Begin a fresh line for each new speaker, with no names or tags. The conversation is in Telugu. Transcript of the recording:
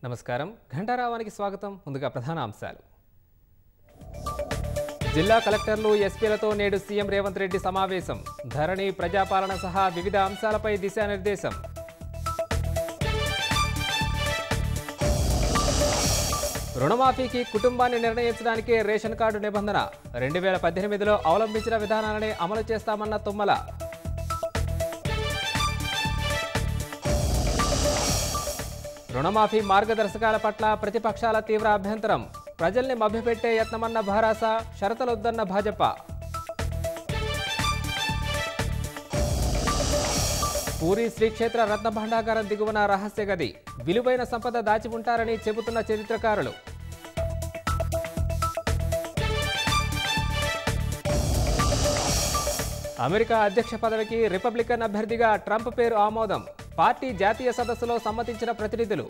నమస్కారం ఘంటారావానికి స్వాగతం. ముందుగా ప్రధాన అంశాలు. జిల్లా కలెక్టర్లు ఎస్పీలతో నేడు సీఎం రేవంత్ రెడ్డి సమావేశం. ధరణి ప్రజాపాలన సహా వివిధ అంశాలపై దిశానిర్దేశం. రుణమాఫీకి కుటుంబాన్ని నిర్ణయించడానికే రేషన్ కార్డు నిబంధన. 2018లో అవలంబించిన విధానాలనే అమలు చేస్తామన్న తుమ్మల. రుణమాఫీ మార్గదర్శకాల పట్ల ప్రతిపక్షాల తీవ్ర అభ్యంతరం. ప్రజల్ని మభ్యపెట్టే యత్నమన్న భారాస, షరతులొద్దన్న భాజపా. పూరి శ్రీక్షేత్ర రత్నభండాగారం దిగువన రహస్య గది. విలువైన సంపద దాచి ఉంటారని చెబుతున్న చరిత్రకారులు. అమెరికా అధ్యక్ష పదవికి రిపబ్లికన్ అభ్యర్థిగా ట్రంప్ పేరు ఆమోదం. పార్టీ జాతీయ సదస్సులో సమ్మతించిన ప్రతినిధులు.